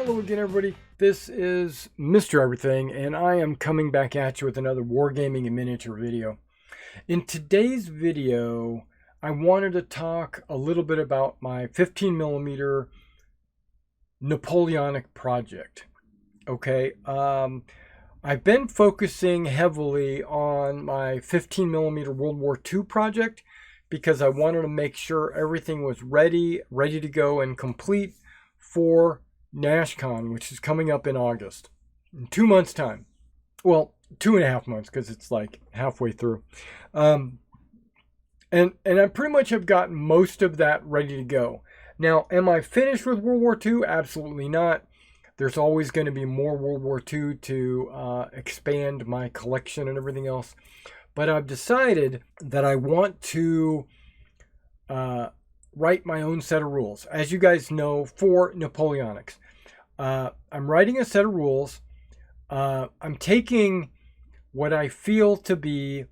Hello again, everybody. This is Mr. Everything, and I am coming back at you with another Wargaming in Miniature video. In today's video, I wanted to talk a little bit about my 15mm Napoleonic project. Okay, I've been focusing heavily on my 15mm World War II project because I wanted to make sure everything was ready to go and complete for NashCon, which is coming up in August, in 2 months' time. Well, 2.5 months, because it's like halfway through. And I pretty much have gotten most of that ready to go. Now, am I finished with World War II? Absolutely not. There's always going to be more World War II to expand my collection and everything else. But I've decided that I want to write my own set of rules, as you guys know, for Napoleonics. I'm writing a set of rules. I'm taking what I feel to be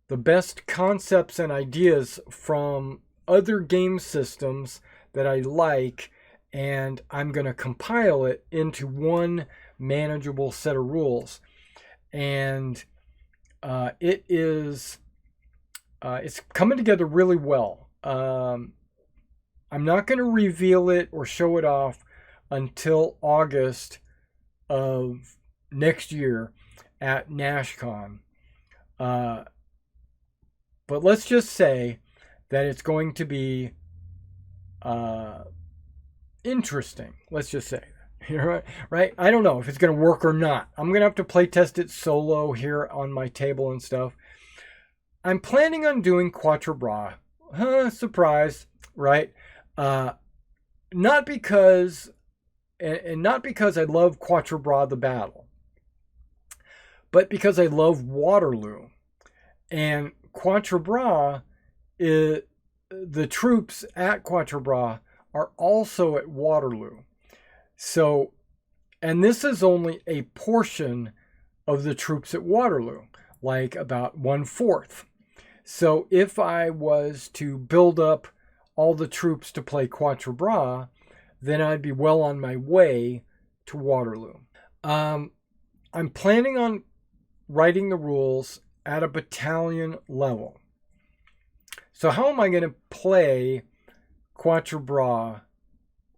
the best concepts and ideas from other game systems that I like, and I'm going to compile it into one manageable set of rules. And it's coming together really well. I'm not going to reveal it or show it off until August of next year at NashCon. But let's just say that it's going to be interesting. Let's just say. Right? I don't know if it's going to work or not. I'm going to have to play test it solo here on my table and stuff. I'm planning on doing Quatre Bras. Surprise, right? Not because I love Quatre Bras the battle, but because I love Waterloo. And Quatre Bras, the troops at Quatre Bras are also at Waterloo. So, and this is only a portion of the troops at Waterloo, like about 1/4. So if I was to build up all the troops to play Quatre Bras, then I'd be well on my way to Waterloo. I'm planning on writing the rules at a battalion level. So how am I going to play Quatre Bras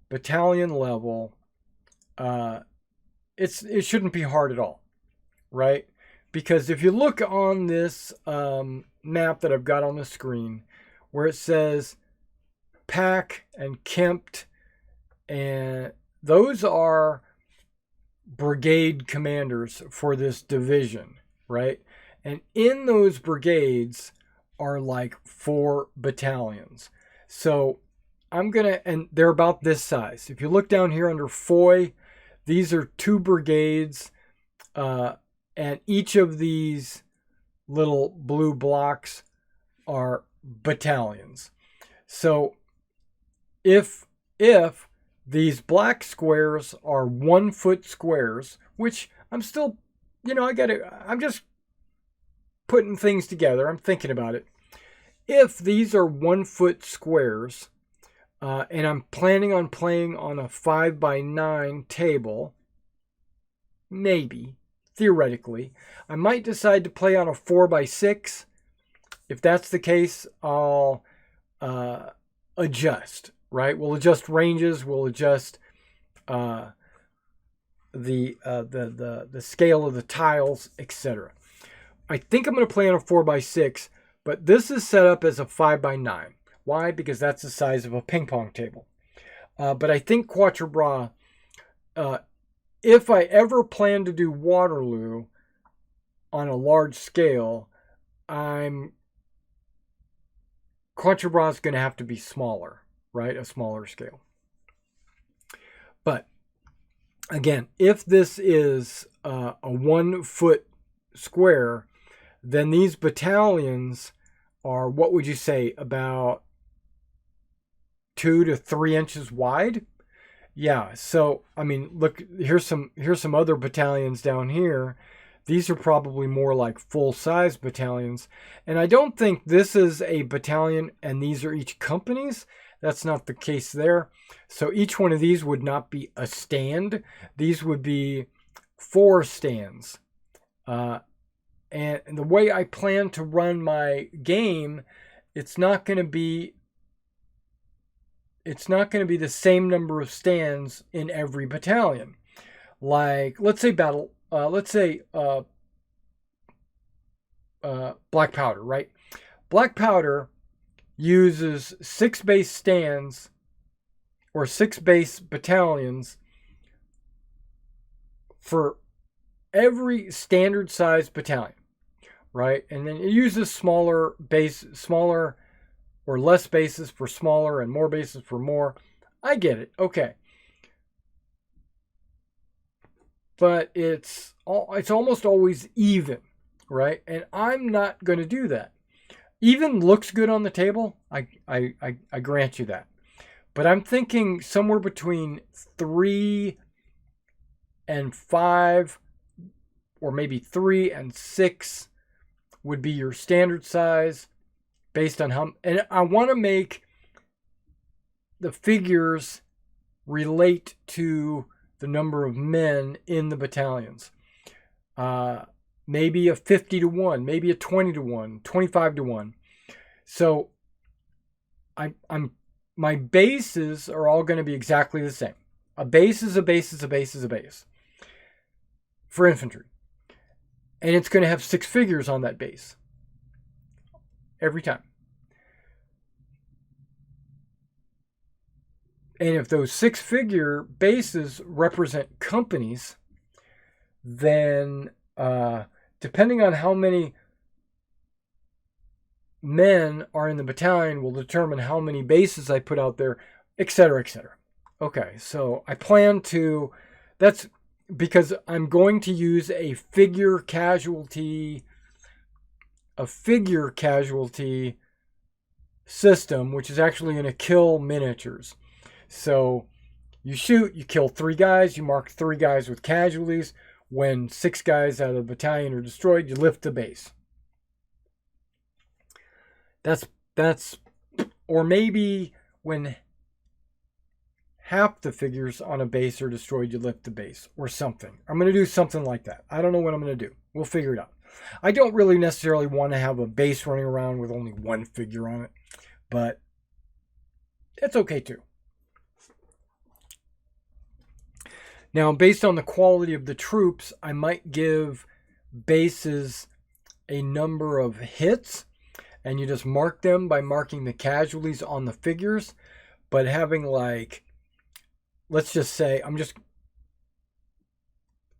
battalion level? It shouldn't be hard at all, right? Because if you look on this map that I've got on the screen, where it says Pack and Kempt, and those are brigade commanders for this division, right? And in those brigades are like 4 battalions. So and they're about this size. If you look down here under Foy, these are 2 brigades, and each of these little blue blocks are battalions. So if these black squares are 1-foot squares, which I'm still, I'm just putting things together. I'm thinking about it. If these are 1-foot squares, and I'm planning on playing on a 5x9 table, maybe, theoretically, I might decide to play on a 4x6. If that's the case, I'll adjust. Right, we'll adjust ranges. We'll adjust the scale of the tiles, etc. I think I'm going to play on a 4x6, but this is set up as a 5x9. Why? Because that's the size of a ping pong table. But I think Quatre Bras, if I ever plan to do Waterloo on a large scale, Quatre Bras is going to have to be smaller. Right, a smaller scale. But again, if this is a 1-foot square, then these battalions are, what would you say, about 2 to 3 inches wide? Yeah. So I mean, look, here's some other battalions down here. These are probably more like full-size battalions, and I don't think this is a battalion and these are each companies. That's not the case there. So each one of these would not be a stand. These would be 4 stands. And the way I plan to run my game, it's not going to be the same number of stands in every battalion. Like, let's say black powder, right? Black powder uses 6 base stands or 6 base battalions for every standard size battalion, right? And then it uses smaller or less bases for smaller and more bases for more. I get it. Okay. But it's almost always even, right? And I'm not going to do that. Even looks good on the table. I grant you that. But I'm thinking somewhere between 3 and 5, or maybe 3 and 6 would be your standard size based on how. And I want to make the figures relate to the number of men in the battalions. Maybe a 50-1, maybe a 20-1, 25-1. So my bases are all going to be exactly the same. A base is a base is a base is a base for infantry. And it's going to have 6 figures on that base every time. And if those 6-figure bases represent companies, then depending on how many men are in the battalion will determine how many bases I put out there, etc., etc. Okay, so I plan to, that's because I'm going to use a figure casualty system, which is actually going to kill miniatures. So you shoot, you kill 3 guys, you mark 3 guys with casualties. When 6 guys out of the battalion are destroyed, you lift the base. That's, or maybe when half the figures on a base are destroyed, you lift the base or something. I'm going to do something like that. I don't know what I'm going to do. We'll figure it out. I don't really necessarily want to have a base running around with only 1 figure on it, but it's okay too. Now, based on the quality of the troops, I might give bases a number of hits, and you just mark them by marking the casualties on the figures. But having, like, let's just say, I'm just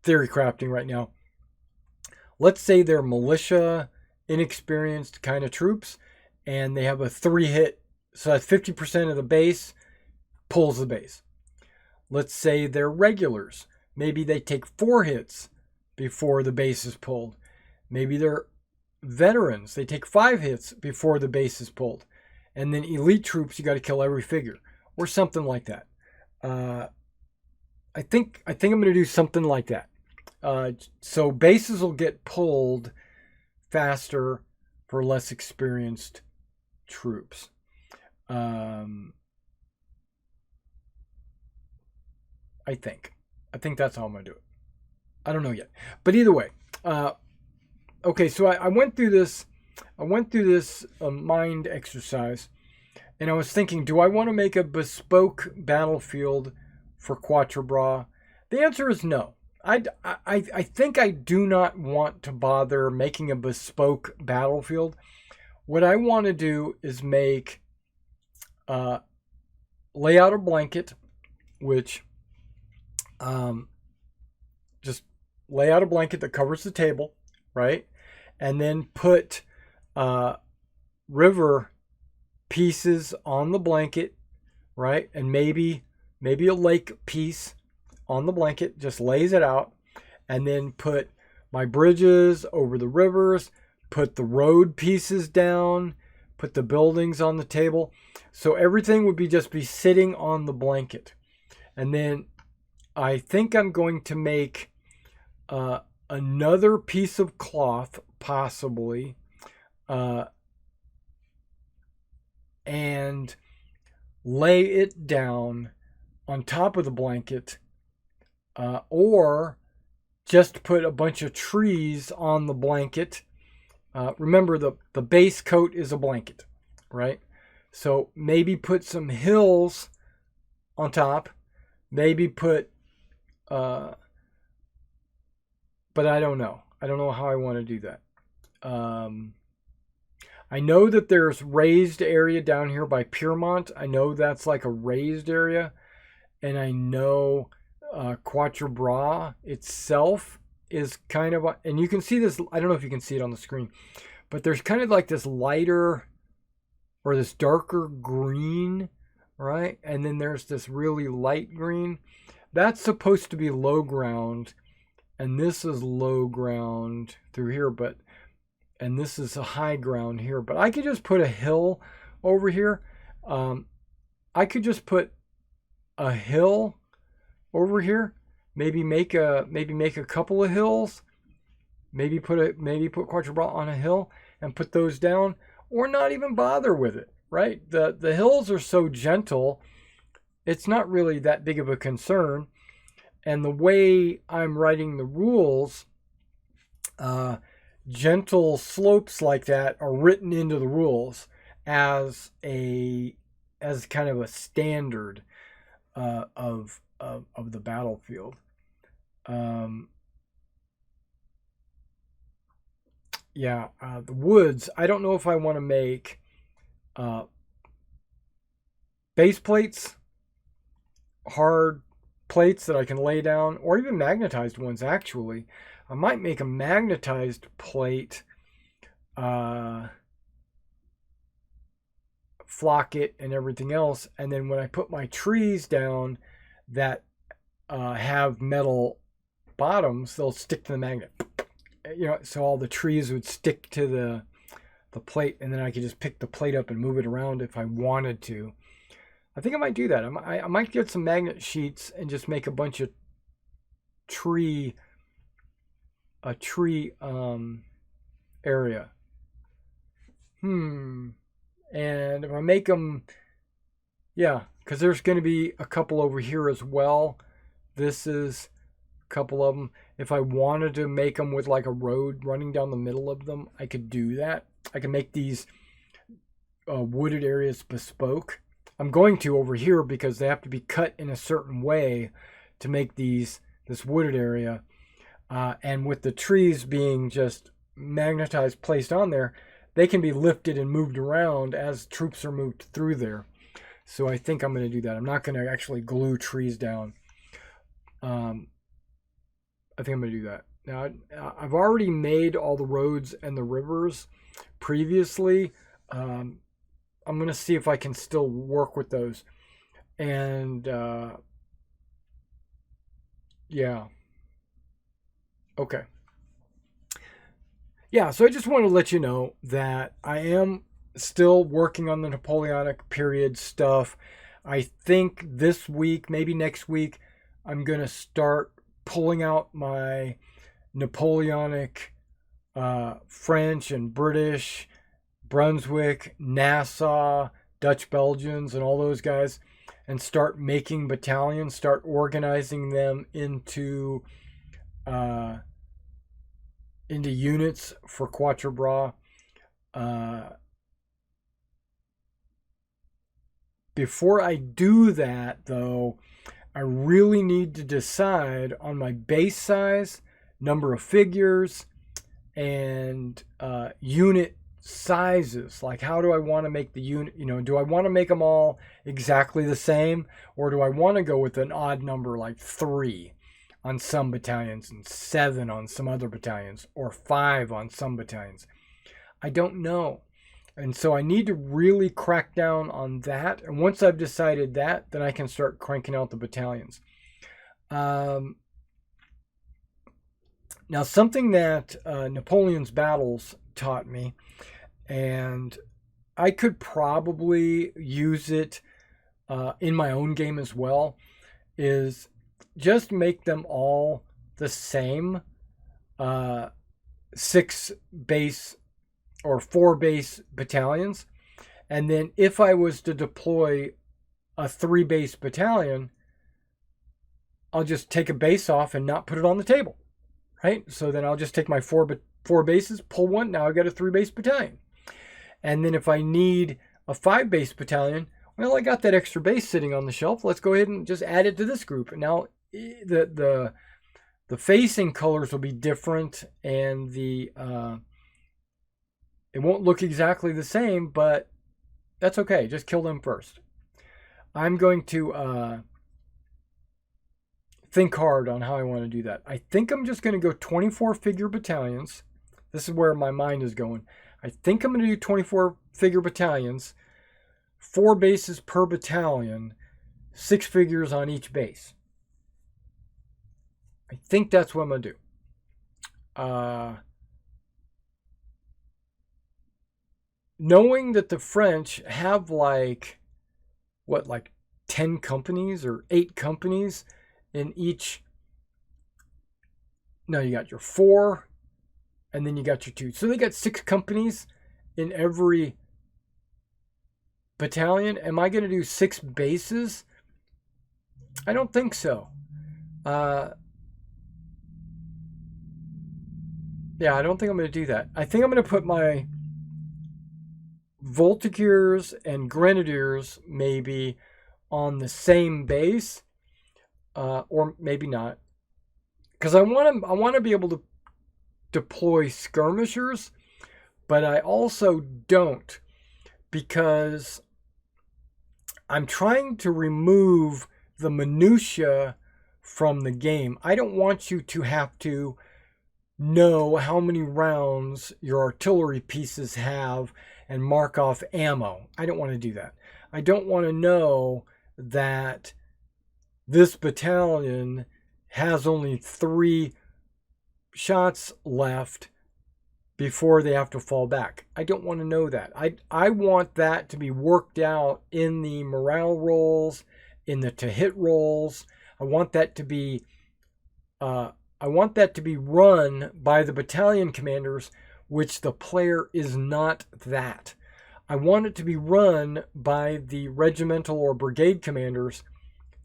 theory crafting right now. Let's say they're militia, inexperienced kind of troops, and they have a 3-hit, so that's 50% of the base pulls the base. Let's say they're regulars. Maybe they take 4 hits before the base is pulled. Maybe they're veterans. They take 5 hits before the base is pulled. And then elite troops, you got to kill every figure or something like that. I think I'm going to do something like that. So bases will get pulled faster for less experienced troops. I think that's how I'm going to do it. I don't know yet. But either way, okay, so I went through this mind exercise, and I was thinking, do I want to make a bespoke battlefield for Quatre Bras? The answer is no. I think I do not want to bother making a bespoke battlefield. What I want to do is lay out a blanket, which just lay out a blanket that covers the table, right? And then put river pieces on the blanket, right? And maybe a lake piece on the blanket, just lays it out. And then put my bridges over the rivers, put the road pieces down, put the buildings on the table. So everything would just be sitting on the blanket. And then I think I'm going to make another piece of cloth, possibly, and lay it down on top of the blanket, or just put a bunch of trees on the blanket. Remember, the base coat is a blanket, right? So maybe put some hills on top. Maybe put, but I don't know. I don't know how I want to do that. I know that there's raised area down here by Piermont. I know that's like a raised area. And I know Quatre Bras itself is kind of, and you can see this, I don't know if you can see it on the screen, but there's kind of like this lighter or this darker green, right? And then there's this really light green. That's supposed to be low ground, and this is low ground through here, but, and this is a high ground here. But I could just put a hill over here. I could just put a hill over here. Maybe make a couple of hills. Maybe put Quatre Bras on a hill and put those down, or not even bother with it. Right? The hills are so gentle, it's not really that big of a concern. And the way I'm writing the rules, gentle slopes like that are written into the rules as kind of a standard of the battlefield. The woods. I don't know if I want to make base plates, hard plates that I can lay down, or even magnetized ones. Actually, I might make a magnetized plate, flock it and everything else, and then when I put my trees down that have metal bottoms, they'll stick to the magnet. So all the trees would stick to the plate, and then I could just pick the plate up and move it around if I wanted to. I think I might do that. I might get some magnet sheets and just make a bunch of tree area. And if I make them, because there's going to be a couple over here as well. This is a couple of them. If I wanted to make them with like a road running down the middle of them, I could do that. I can make these wooded areas bespoke. I'm going to over here because they have to be cut in a certain way to make this wooded area. And with the trees being just magnetized, placed on there, they can be lifted and moved around as troops are moved through there. So I think I'm going to do that. I'm not going to actually glue trees down. I think I'm going to do that. Now, I've already made all the roads and the rivers previously. I'm going to see if I can still work with those. And, Okay. So I just want to let you know that I am still working on the Napoleonic period stuff. I think this week, maybe next week, I'm going to start pulling out my Napoleonic French and British, Brunswick, Nassau, Dutch Belgians, and all those guys, and start making battalions, start organizing them into units for Quatre Bras. Before I do that, though, I really need to decide on my base size, number of figures, and unit sizes. Like, how do I want to make the unit? Do I want to make them all exactly the same, or do I want to go with an odd number like 3 on some battalions and 7 on some other battalions, or 5 on some battalions? I don't know. And so I need to really crack down on that. And once I've decided that, then I can start cranking out the battalions. Now, something that Napoleon's battles taught me, and I could probably use it in my own game as well, is just make them all the same 6 base or 4 base battalions. And then if I was to deploy a 3 base battalion, I'll just take a base off and not put it on the table, right? So then I'll just take my four bases, pull one. Now I've got a 3 base battalion. And then if I need a 5 base battalion, well, I got that extra base sitting on the shelf. Let's go ahead and just add it to this group. And now the facing colors will be different, and it won't look exactly the same, but that's okay. Just kill them first. I'm going to think hard on how I want to do that. I think I'm just going to go 24 figure battalions. This is where my mind is going. I think I'm going to do 24 figure battalions, 4 bases per battalion, 6 figures on each base. I think that's what I'm going to do. Knowing that the French have like 10 companies or 8 companies in each. No, you got your 4 and then you got your 2. So they got 6 companies in every battalion. Am I going to do 6 bases? I don't think so. Yeah, I don't think I'm going to do that. I think I'm going to put my Voltigeurs and Grenadiers maybe on the same base, or maybe not, because I want to be able to deploy skirmishers, but I also don't, because I'm trying to remove the minutia from the game. I don't want you to have to know how many rounds your artillery pieces have and mark off ammo. I don't want to do that. I don't want to know that this battalion has only 3 shots left before they have to fall back. I don't want to know that. I want that to be worked out in the morale rolls, in the to hit rolls. I want that to be run by the battalion commanders, which the player is not that. I want it to be run by the regimental or brigade commanders,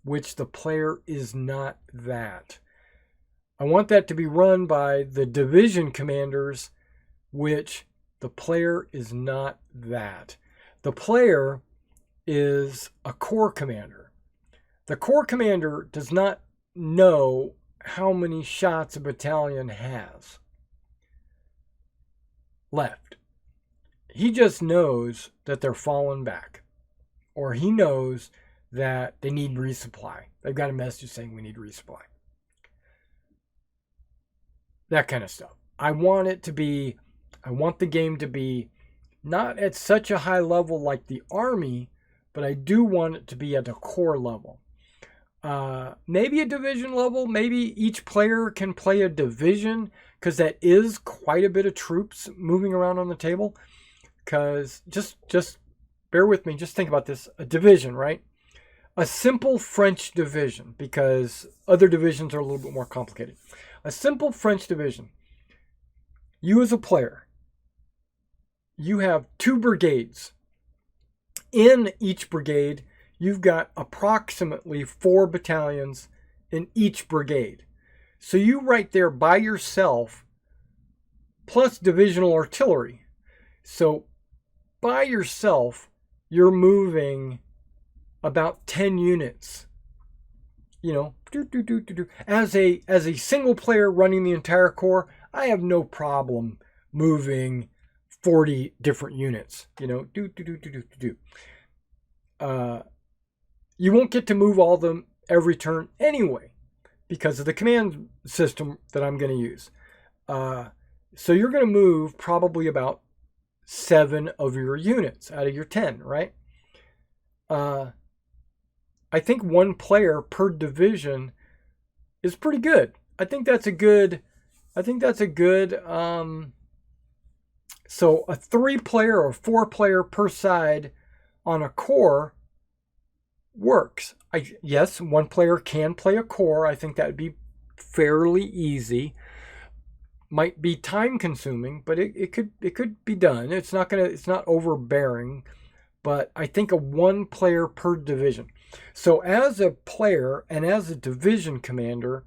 which the player is not that. I want that to be run by the division commanders, which the player is not that. The player is a corps commander. The corps commander does not know how many shots a battalion has left. He just knows that they're falling back, or he knows that they need resupply. They've got a message saying we need resupply. That kind of stuff. I want the game to be not at such a high level like the army, but I do want it to be at a core level. Maybe a division level. Maybe each player can play a division, because that is quite a bit of troops moving around on the table. Because just bear with me. Just think about this. A division, right? A simple French division, because other divisions are a little bit more complicated. A simple French division. You as a player, you have 2 brigades. In each brigade, you've got approximately 4 battalions in each brigade. So you right there by yourself, plus divisional artillery. So by yourself, you're moving about 10 units. You know, as a single player running the entire corps, I have no problem moving 40 different units. You know, you won't get to move all of them every turn anyway, because of the command system that I'm going to use. So you're going to move probably about 7 of your units out of your 10, right? I think 1 player per division is pretty good. I think that's a good. So a 3-player or 4-player per side on a corps works. Yes, 1 player can play a corps. I think that would be fairly easy. Might be time consuming, but it could be done. It's not overbearing, but I think a 1 player per division. So as a player and as a division commander,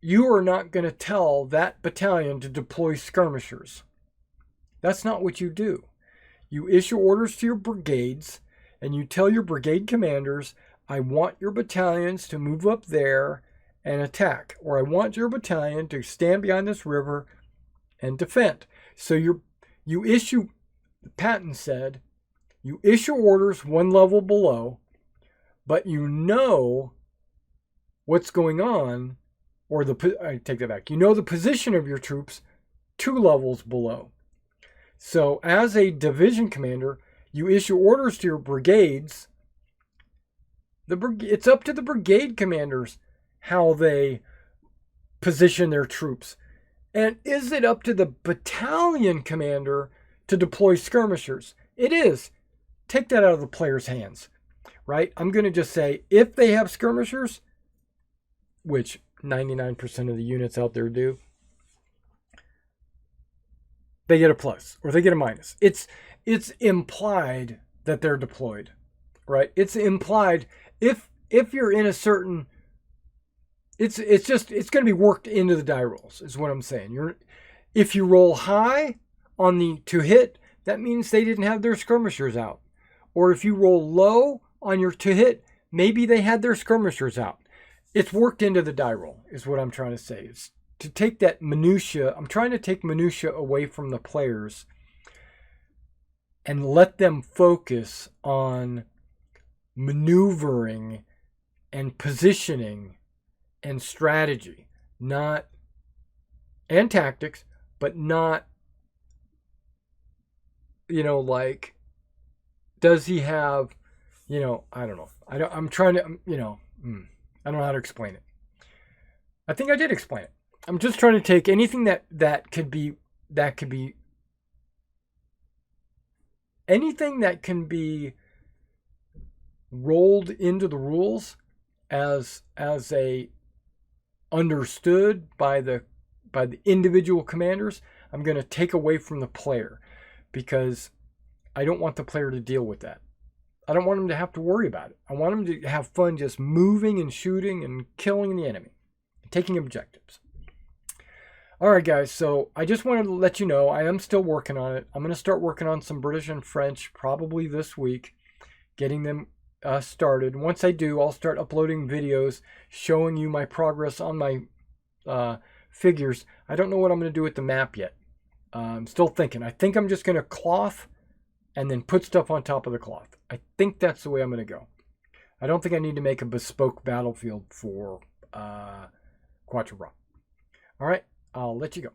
you are not going to tell that battalion to deploy skirmishers. That's not what you do. You issue orders to your brigades, and you tell your brigade commanders, I want your battalions to move up there and attack, or I want your battalion to stand behind this river and defend. So you issue, Patton said, you issue orders one level below, but you know what's going on, or I take that back. You know the position of your troops 2 levels below. So as a division commander, you issue orders to your brigades. It's up to the brigade commanders how they position their troops. And is it up to the battalion commander to deploy skirmishers? It is. Take that out of the player's hands, right? I'm going to just say if they have skirmishers, which 99% of the units out there do, they get a plus or they get a minus. It's implied that they're deployed, right? It's implied if you're in a certain, it's going to be worked into the die rolls is what I'm saying. If you roll high on the to hit, that means they didn't have their skirmishers out. Or if you roll low on your to hit, maybe they had their skirmishers out. It's worked into the die roll is what I'm trying to say. It's to take that minutia. I'm trying to take minutia away from the players and let them focus on maneuvering and positioning and strategy, and tactics, but not, like, does he have, I don't know. I'm trying to, I don't know how to explain it. I think I did explain it. I'm just trying to take anything that could be anything that can be rolled into the rules as a understood by the individual commanders. I'm going to take away from the player because I don't want the player to deal with that. I don't want him to have to worry about it. I want him to have fun just moving and shooting and killing the enemy, taking objectives. All right, guys, so I just wanted to let you know I am still working on it. I'm going to start working on some British and French probably this week, getting them started. Once I do, I'll start uploading videos showing you my progress on my figures. I don't know what I'm going to do with the map yet. I'm still thinking. I think I'm just going to cloth and then put stuff on top of the cloth. I think that's the way I'm going to go. I don't think I need to make a bespoke battlefield for Quatre Bras. All right, I'll let you go.